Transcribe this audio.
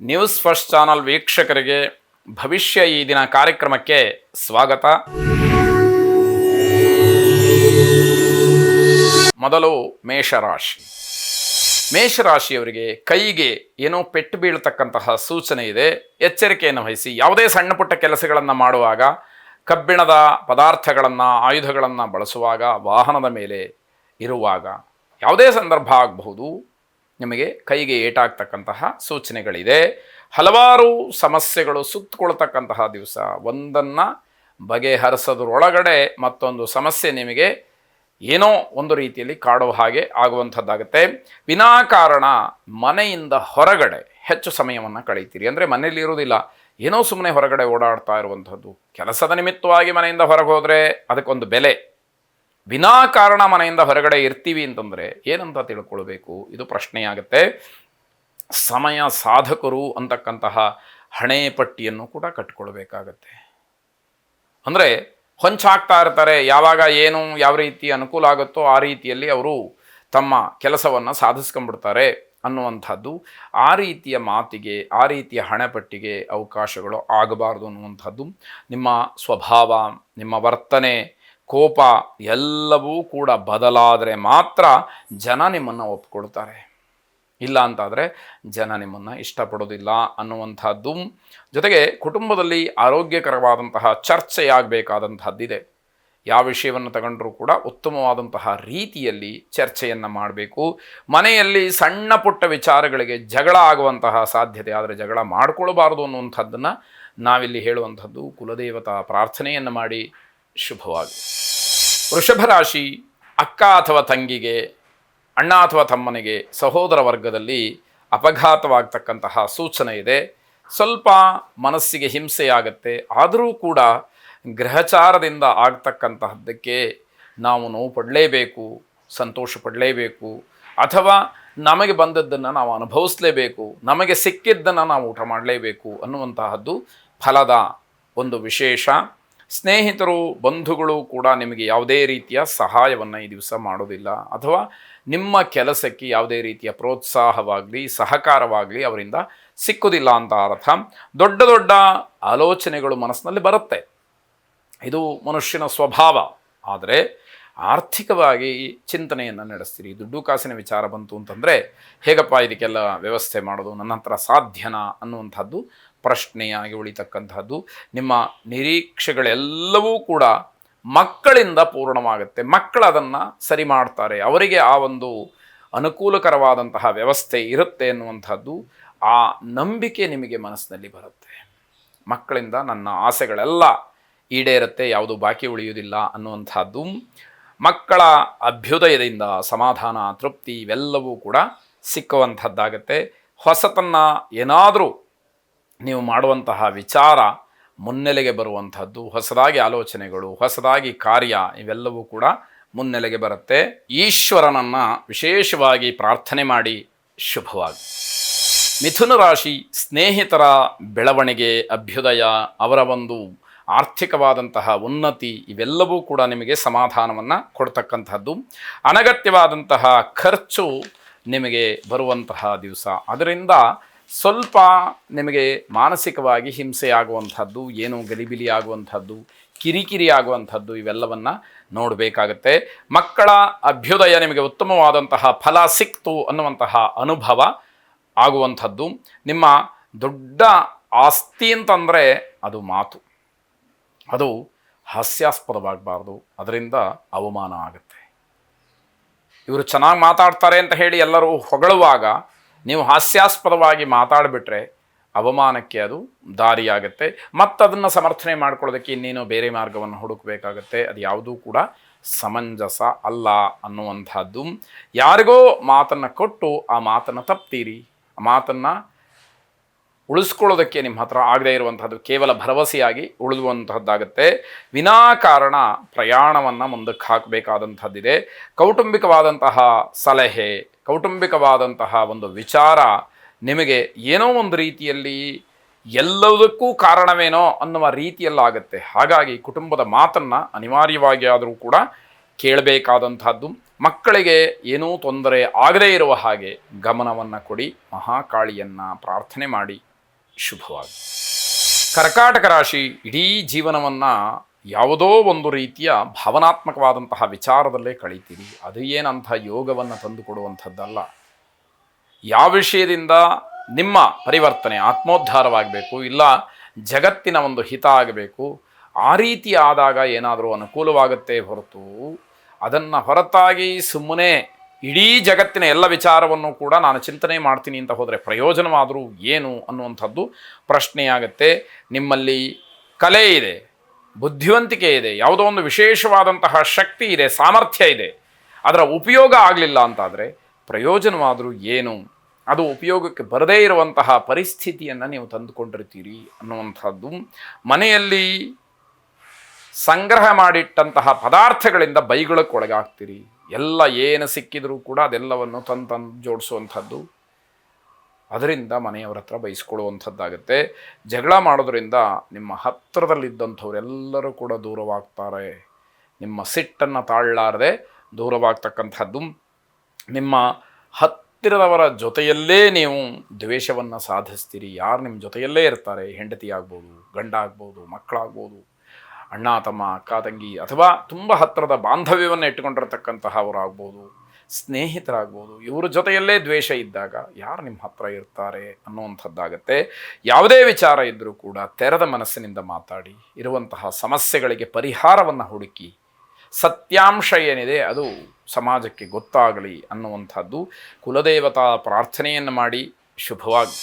News first channel ವೀಕ್ಷಕರಿಗೆ ಭವಿಷ್ಯ ಈ ದಿನ ಕಾರ್ಯಕ್ರಮಕ್ಕೆ ಸ್ವಾಗತ. ಮೊದಲು ಮೇಷರಾಶಿ. ಮೇಷರಾಶಿಯವರಿಗೆ ಕೈಗೆ ಏನೋ ಪೆಟ್ಟು ಬೀಳತಕ್ಕಂತಹ ಸೂಚನೆ ಇದೆ. ಎಚ್ಚರಿಕೆಯನ್ನು ವಹಿಸಿ. ಯಾವುದೇ ಸಣ್ಣ ಪುಟ್ಟ ಕೆಲಸಗಳನ್ನು ಮಾಡುವಾಗ, ಕಬ್ಬಿಣದ ಪದಾರ್ಥಗಳನ್ನು ಆಯುಧಗಳನ್ನು ಬಳಸುವಾಗ, ವಾಹನದ ಮೇಲೆ ಇರುವಾಗ, ಯಾವುದೇ ಸಂದರ್ಭ ಆಗಬಹುದು, ನಿಮಗೆ ಕೈಗೆ ಏಟಾಗ್ತಕ್ಕಂತಹ ಸೂಚನೆಗಳಿದೆ. ಹಲವಾರು ಸಮಸ್ಯೆಗಳು ಸುತ್ತಕೊಳ್ತಕ್ಕಂತಹ ದಿವಸ. ಒಂದನ್ನು ಬಗೆಹರಿಸೋದ್ರೊಳಗಡೆ ಮತ್ತೊಂದು ಸಮಸ್ಯೆ ನಿಮಗೆ ಏನೋ ಒಂದು ರೀತಿಯಲ್ಲಿ ಕಾಡುವ ಹಾಗೆ ಆಗುವಂಥದ್ದಾಗುತ್ತೆ. ವಿನಾಕಾರಣ ಮನೆಯಿಂದ ಹೊರಗಡೆ ಹೆಚ್ಚು ಸಮಯವನ್ನು ಕಳೀತೀರಿ. ಅಂದರೆ ಮನೆಯಲ್ಲಿ ಇರೋದಿಲ್ಲ, ಏನೋ ಸುಮ್ಮನೆ ಹೊರಗಡೆ ಓಡಾಡ್ತಾ ಇರುವಂಥದ್ದು. ಕೆಲಸದ ನಿಮಿತ್ತವಾಗಿ ಮನೆಯಿಂದ ಹೊರಗೆ ಹೋದರೆ ಅದಕ್ಕೊಂದು ಬೆಲೆ. ವಿನಾಕಾರಣ ಮನೆಯಿಂದ ಹೊರಗಡೆ ಇರ್ತೀವಿ ಅಂತಂದರೆ ಏನಂತ ತಿಳ್ಕೊಳ್ಬೇಕು, ಇದು ಪ್ರಶ್ನೆಯಾಗುತ್ತೆ. ಸಮಯ ಸಾಧಕರು ಅಂತಕ್ಕಂತಹ ಹಣೆ ಪಟ್ಟಿಯನ್ನು ಕೂಡ ಕಟ್ಕೊಳ್ಬೇಕಾಗತ್ತೆ. ಅಂದರೆ ಹೊಂಚಾಗ್ತಾ ಇರ್ತಾರೆ. ಯಾವಾಗ ಏನು ಯಾವ ರೀತಿ ಅನುಕೂಲ ಆಗುತ್ತೋ ಆ ರೀತಿಯಲ್ಲಿ ಅವರು ತಮ್ಮ ಕೆಲಸವನ್ನು ಸಾಧಿಸ್ಕೊಂಡ್ಬಿಡ್ತಾರೆ ಅನ್ನುವಂಥದ್ದು. ಆ ರೀತಿಯ ಮಾತಿಗೆ, ಆ ರೀತಿಯ ಹಣೆಪಟ್ಟಿಗೆ ಅವಕಾಶಗಳು ಆಗಬಾರ್ದು ಅನ್ನುವಂಥದ್ದು. ನಿಮ್ಮ ಸ್ವಭಾವ, ನಿಮ್ಮ ವರ್ತನೆ, ಕೋಪ ಎಲ್ಲವೂ ಕೂಡ ಬದಲಾದರೆ ಮಾತ್ರ ಜನ ನಿಮ್ಮನ್ನು ಒಪ್ಕೊಳ್ತಾರೆ. ಇಲ್ಲ ಅಂತಾದರೆ ಜನ ನಿಮ್ಮನ್ನು ಇಷ್ಟಪಡೋದಿಲ್ಲ ಅನ್ನುವಂಥದ್ದು. ಜೊತೆಗೆ ಕುಟುಂಬದಲ್ಲಿ ಆರೋಗ್ಯಕರವಾದಂತಹ ಚರ್ಚೆಯಾಗಬೇಕಾದಂಥದ್ದಿದೆ. ಯಾವ ವಿಷಯವನ್ನು ತಗೊಂಡ್ರೂ ಕೂಡ ಉತ್ತಮವಾದಂತಹ ರೀತಿಯಲ್ಲಿ ಚರ್ಚೆಯನ್ನು ಮಾಡಬೇಕು. ಮನೆಯಲ್ಲಿ ಸಣ್ಣ ಪುಟ್ಟ ವಿಚಾರಗಳಿಗೆ ಜಗಳ ಆಗುವಂತಹ ಸಾಧ್ಯತೆ, ಆದರೆ ಜಗಳ ಮಾಡಿಕೊಳ್ಬಾರ್ದು ಅನ್ನುವಂಥದ್ದನ್ನು ನಾವಿಲ್ಲಿ ಹೇಳುವಂಥದ್ದು. ಕುಲದೇವತಾ ಪ್ರಾರ್ಥನೆಯನ್ನು ಮಾಡಿ ಶುಭವಾಗಿ. ವೃಷಭ ರಾಶಿ. ಅಕ್ಕ ಅಥವಾ ತಂಗಿಗೆ, ಅಣ್ಣ ಅಥವಾ ತಮ್ಮನಿಗೆ, ಸಹೋದರ ವರ್ಗದಲ್ಲಿ ಅಪಘಾತವಾಗ್ತಕ್ಕಂತಹ ಸೂಚನೆ ಇದೆ. ಸ್ವಲ್ಪ ಮನಸ್ಸಿಗೆ ಹಿಂಸೆಯಾಗತ್ತೆ. ಆದರೂ ಕೂಡ ಗ್ರಹಚಾರದಿಂದ ಆಗ್ತಕ್ಕಂತಹದ್ದಕ್ಕೆ ನಾವು ನೋವು ಪಡಲೇಬೇಕು, ಸಂತೋಷ ಪಡಲೇಬೇಕು, ಅಥವಾ ನಮಗೆ ಬಂದದ್ದನ್ನು ನಾವು ಅನುಭವಿಸಲೇಬೇಕು, ನಮಗೆ ಸಿಕ್ಕಿದ್ದನ್ನು ನಾವು ಊಟ ಮಾಡಲೇಬೇಕು ಅನ್ನುವಂತಹದ್ದು ಫಲದ ಒಂದು ವಿಶೇಷ. ಸ್ನೇಹಿತರು, ಬಂಧುಗಳು ಕೂಡ ನಿಮಗೆ ಯಾವುದೇ ರೀತಿಯ ಸಹಾಯವನ್ನು ಈ ದಿವಸ ಮಾಡೋದಿಲ್ಲ, ಅಥವಾ ನಿಮ್ಮ ಕೆಲಸಕ್ಕೆ ಯಾವುದೇ ರೀತಿಯ ಪ್ರೋತ್ಸಾಹವಾಗಲಿ ಸಹಕಾರವಾಗಲಿ ಅವರಿಂದ ಸಿಕ್ಕುವುದಿಲ್ಲ ಅಂತ ಅರ್ಥ. ದೊಡ್ಡ ದೊಡ್ಡ ಆಲೋಚನೆಗಳು ಮನಸ್ಸಿನಲ್ಲಿ ಬರುತ್ತೆ. ಇದು ಮನುಷ್ಯನ ಸ್ವಭಾವ. ಆದರೆ ಆರ್ಥಿಕವಾಗಿ ಚಿಂತನೆಯನ್ನು ನಡೆಸ್ತೀರಿ. ದುಡ್ಡು ಕಾಸಿನ ವಿಚಾರ ಬಂತು ಅಂತಂದರೆ ಹೇಗಪ್ಪ ಇದಕ್ಕೆಲ್ಲ ವ್ಯವಸ್ಥೆ ಮಾಡೋದು, ನನ್ನ ಹತ್ರ ಸಾಧ್ಯನಾ ಅನ್ನುವಂಥದ್ದು ಪ್ರಶ್ನೆಯಾಗಿ ಉಳಿತಕ್ಕಂಥದ್ದು. ನಿಮ್ಮ ನಿರೀಕ್ಷೆಗಳೆಲ್ಲವೂ ಕೂಡ ಮಕ್ಕಳಿಂದ ಪೂರ್ಣವಾಗುತ್ತೆ. ಮಕ್ಕಳು ಅದನ್ನು ಸರಿ ಮಾಡ್ತಾರೆ, ಅವರಿಗೆ ಆ ಒಂದು ಅನುಕೂಲಕರವಾದಂತಹ ವ್ಯವಸ್ಥೆ ಇರುತ್ತೆ ಎನ್ನುವಂಥದ್ದು ಆ ನಂಬಿಕೆ ನಿಮಗೆ ಮನಸ್ಸಿನಲ್ಲಿ ಬರುತ್ತೆ. ಮಕ್ಕಳಿಂದ ನನ್ನ ಆಸೆಗಳೆಲ್ಲ ಈಡೇರುತ್ತೆ, ಯಾವುದು ಬಾಕಿ ಉಳಿಯುವುದಿಲ್ಲ ಅನ್ನುವಂಥದ್ದು. ಮಕ್ಕಳ ಅಭ್ಯುದಯದಿಂದ ಸಮಾಧಾನ, ತೃಪ್ತಿ ಇವೆಲ್ಲವೂ ಕೂಡ ಸಿಕ್ಕುವಂಥದ್ದಾಗತ್ತೆ. ಹೊಸತನ್ನು ಏನಾದರೂ ನೀವು ಮಾಡುವಂತಹ ವಿಚಾರ ಮುನ್ನೆಲೆಗೆ ಬರುವಂಥದ್ದು, ಹೊಸದಾಗಿ ಆಲೋಚನೆಗಳು, ಹೊಸದಾಗಿ ಕಾರ್ಯ ಇವೆಲ್ಲವೂ ಕೂಡ ಮುನ್ನೆಲೆಗೆ ಬರುತ್ತೆ. ಈಶ್ವರನನ್ನು ವಿಶೇಷವಾಗಿ ಪ್ರಾರ್ಥನೆ ಮಾಡಿ ಶುಭವಾಗಿ. ಮಿಥುನ ರಾಶಿ. ಸ್ನೇಹಿತರ ಬೆಳವಣಿಗೆ, ಅಭ್ಯುದಯ, ಅವರ ಒಂದು ಆರ್ಥಿಕವಾದಂತಹ ಉನ್ನತಿ ಇವೆಲ್ಲವೂ ಕೂಡ ನಿಮಗೆ ಸಮಾಧಾನವನ್ನು ಕೊಡ್ತಕ್ಕಂಥದ್ದು. ಅನಗತ್ಯವಾದಂತಹ ಖರ್ಚು ನಿಮಗೆ ಬರುವಂತಹ ದಿವಸ. ಅದರಿಂದ ಸ್ವಲ್ಪ ನಿಮಗೆ ಮಾನಸಿಕವಾಗಿ ಹಿಂಸೆಯಾಗುವಂಥದ್ದು, ಏನು ಗಲಿಬಿಲಿ ಆಗುವಂಥದ್ದು, ಕಿರಿಕಿರಿ ಆಗುವಂಥದ್ದು ಇವೆಲ್ಲವನ್ನು ನೋಡಬೇಕಾಗತ್ತೆ. ಮಕ್ಕಳ ಅಭ್ಯುದಯ, ನಿಮಗೆ ಉತ್ತಮವಾದಂತಹ ಫಲ ಸಿಕ್ತು ಅನ್ನುವಂತಹ ಅನುಭವ ಆಗುವಂಥದ್ದು. ನಿಮ್ಮ ದೊಡ್ಡ ಆಸ್ತಿ ಅಂತಂದರೆ ಅದು ಮಾತು. ಅದು ಹಾಸ್ಯಾಸ್ಪದವಾಗಬಾರ್ದು, ಅದರಿಂದ ಅವಮಾನ ಆಗುತ್ತೆ. ಇವರು ಚೆನ್ನಾಗಿ ಮಾತಾಡ್ತಾರೆ ಅಂತ ಹೇಳಿ ಎಲ್ಲರೂ ಹೊಗಳುವಾಗ ನೀವು ಹಾಸ್ಯಾಸ್ಪದವಾಗಿ ಮಾತಾಡಿಬಿಟ್ರೆ ಅವಮಾನಕ್ಕೆ ಅದು ದಾರಿಯಾಗುತ್ತೆ. ಮತ್ತು ಅದನ್ನು ಸಮರ್ಥನೆ ಮಾಡ್ಕೊಳ್ಳೋದಕ್ಕೆ ಇನ್ನೇನೋ ಬೇರೆ ಮಾರ್ಗವನ್ನು ಹುಡುಕಬೇಕಾಗತ್ತೆ. ಅದು ಯಾವುದೂ ಕೂಡ ಸಮಂಜಸ ಅಲ್ಲ ಅನ್ನುವಂಥದ್ದು. ಯಾರಿಗೋ ಮಾತನ್ನು ಕೊಟ್ಟು ಆ ಮಾತನ್ನು ತಪ್ತೀರಿ, ಆ ಮಾತನ್ನು ಉಳಿಸ್ಕೊಳ್ಳೋದಕ್ಕೆ ನಿಮ್ಮ ಹತ್ರ ಆಗದೇ ಇರುವಂಥದ್ದು ಕೇವಲ ಭರವಸೆಯಾಗಿ ಉಳಿದುವಂಥದ್ದಾಗುತ್ತೆ. ವಿನಾಕಾರಣ ಪ್ರಯಾಣವನ್ನು ಮುಂದಕ್ಕೆ ಹಾಕಬೇಕಾದಂಥದ್ದಿದೆ. ಕೌಟುಂಬಿಕವಾದಂತಹ ಸಲಹೆ, ಕೌಟುಂಬಿಕವಾದಂತಹ ಒಂದು ವಿಚಾರ ನಿಮಗೆ ಏನೋ ಒಂದು ರೀತಿಯಲ್ಲಿ ಎಲ್ಲದಕ್ಕೂ ಕಾರಣವೇನೋ ಅನ್ನುವ ರೀತಿಯಲ್ಲಾಗುತ್ತೆ. ಹಾಗಾಗಿ ಕುಟುಂಬದ ಮಾತನ್ನು ಅನಿವಾರ್ಯವಾಗಿ ಆದರೂ ಕೂಡ ಕೇಳಬೇಕಾದಂಥದ್ದು. ಮಕ್ಕಳಿಗೆ ಏನೂ ತೊಂದರೆ ಆಗದೇ ಇರುವ ಹಾಗೆ ಗಮನವನ್ನು ಕೊಡಿ. ಮಹಾಕಾಳಿಯನ್ನು ಪ್ರಾರ್ಥನೆ ಮಾಡಿ ಶುಭವಾಗಿ. ಕರ್ಕಾಟಕ ರಾಶಿ ಇಡೀ ಜೀವನವನ್ನು ಯಾವುದೋ ಒಂದು ರೀತಿಯ ಭಾವನಾತ್ಮಕವಾದಂತಹ ವಿಚಾರದಲ್ಲೇ ಕಳೀತೀರಿ. ಅದು ಏನಂಥ ಯೋಗವನ್ನು ತಂದುಕೊಡುವಂಥದ್ದಲ್ಲ. ಯಾವ ವಿಷಯದಿಂದ ನಿಮ್ಮ ಪರಿವರ್ತನೆ ಆತ್ಮೋದ್ಧಾರವಾಗಬೇಕು, ಇಲ್ಲ ಜಗತ್ತಿನ ಒಂದು ಹಿತ ಆಗಬೇಕು, ಆ ರೀತಿ ಆದಾಗ ಏನಾದರೂ ಅನುಕೂಲವಾಗುತ್ತೆ ಹೊರತು ಅದನ್ನು ಹೊರತಾಗಿ ಸುಮ್ಮನೆ ಇಡೀ ಜಗತ್ತಿನ ಎಲ್ಲ ವಿಚಾರವನ್ನು ಕೂಡ ನಾನು ಚಿಂತನೆ ಮಾಡ್ತೀನಿ ಅಂತ ಹೋದರೆ ಪ್ರಯೋಜನವಾದರೂ ಏನು ಅನ್ನುವಂಥದ್ದು ಪ್ರಶ್ನೆಯಾಗತ್ತೆ. ನಿಮ್ಮಲ್ಲಿ ಕಲೆ ಇದೆ, ಬುದ್ಧಿವಂತಿಕೆ ಇದೆ, ಯಾವುದೋ ಒಂದು ವಿಶೇಷವಾದಂತಹ ಶಕ್ತಿ ಇದೆ, ಸಾಮರ್ಥ್ಯ ಇದೆ, ಅದರ ಉಪಯೋಗ ಆಗಲಿಲ್ಲ ಅಂತಾದರೆ ಪ್ರಯೋಜನವಾದರೂ ಏನು? ಅದು ಉಪಯೋಗಕ್ಕೆ ಬರದೇ ಇರುವಂತಹ ಪರಿಸ್ಥಿತಿಯನ್ನು ನೀವು ತಂದುಕೊಂಡಿರ್ತೀರಿ ಅನ್ನುವಂಥದ್ದು. ಮನೆಯಲ್ಲಿ ಸಂಗ್ರಹ ಮಾಡಿಟ್ಟಂತಹ ಪದಾರ್ಥಗಳಿಂದ ಬೈಗುಳಕ್ಕೆ ಒಳಗಾಗ್ತೀರಿ. ಎಲ್ಲ ಏನು ಸಿಕ್ಕಿದರೂ ಕೂಡ ಅದೆಲ್ಲವನ್ನು ತಂದು ಜೋಡಿಸುವಂಥದ್ದು, ಅದರಿಂದ ಮನೆಯವರ ಹತ್ರ ಬೈಸ್ಕೊಳ್ಳುವಂಥದ್ದಾಗುತ್ತೆ. ಜಗಳ ಮಾಡೋದ್ರಿಂದ ನಿಮ್ಮ ಹತ್ತಿರದಲ್ಲಿದ್ದಂಥವರೆಲ್ಲರೂ ಕೂಡ ದೂರವಾಗ್ತಾರೆ. ನಿಮ್ಮ ಸಿಟ್ಟನ್ನು ತಾಳಲಾರದೆ ದೂರವಾಗ್ತಕ್ಕಂಥದ್ದು. ನಿಮ್ಮ ಹತ್ತಿರದವರ ಜೊತೆಯಲ್ಲೇ ನೀವು ದ್ವೇಷವನ್ನು ಸಾಧಿಸ್ತೀರಿ. ಯಾರು ನಿಮ್ಮ ಜೊತೆಯಲ್ಲೇ ಇರ್ತಾರೆ, ಹೆಂಡತಿ ಆಗ್ಬೋದು, ಗಂಡ ಆಗ್ಬೋದು, ಮಕ್ಕಳಾಗ್ಬೋದು, ಅಣ್ಣ ತಮ್ಮ, ಅಕ್ಕ ತಂಗಿ, ಅಥವಾ ತುಂಬ ಹತ್ತಿರದ ಬಾಂಧವ್ಯವನ್ನು ಇಟ್ಟುಕೊಂಡಿರ್ತಕ್ಕಂತಹವರಾಗ್ಬೋದು, ಸ್ನೇಹಿತರಾಗ್ಬೋದು, ಇವ್ರ ಜೊತೆಯಲ್ಲೇ ದ್ವೇಷ ಇದ್ದಾಗ ಯಾರು ನಿಮ್ಮ ಹತ್ರ ಇರ್ತಾರೆ ಅನ್ನುವಂಥದ್ದಾಗತ್ತೆ. ಯಾವುದೇ ವಿಚಾರ ಇದ್ದರೂ ಕೂಡ ತೆರೆದ ಮನಸ್ಸಿನಿಂದ ಮಾತಾಡಿ, ಇರುವಂತಹ ಸಮಸ್ಯೆಗಳಿಗೆ ಪರಿಹಾರವನ್ನು ಹುಡುಕಿ, ಸತ್ಯಾಂಶ ಏನಿದೆ ಅದು ಸಮಾಜಕ್ಕೆ ಗೊತ್ತಾಗಲಿ ಅನ್ನುವಂಥದ್ದು. ಕುಲದೇವತಾ ಪ್ರಾರ್ಥನೆಯನ್ನು ಮಾಡಿ. ಶುಭವಾಗಿ.